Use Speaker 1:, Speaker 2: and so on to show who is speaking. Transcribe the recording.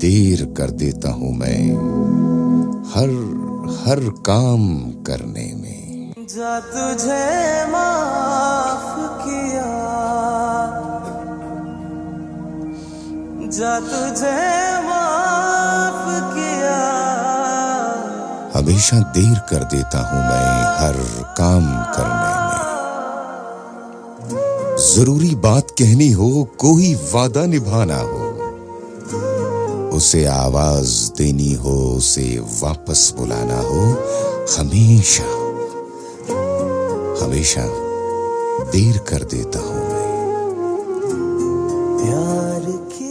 Speaker 1: देर कर देता हूँ मैं हर हर काम करने में।
Speaker 2: जा तुझे माफ किया, जा तुझे माफ किया।
Speaker 1: हमेशा देर कर देता हूँ मैं हर काम करने में। जरूरी बात कहनी हो, कोई वादा निभाना हो, उसे आवाज देनी हो, उसे वापस बुलाना हो, हमेशा हमेशा देर कर देता हूँ मैं।
Speaker 2: प्यार की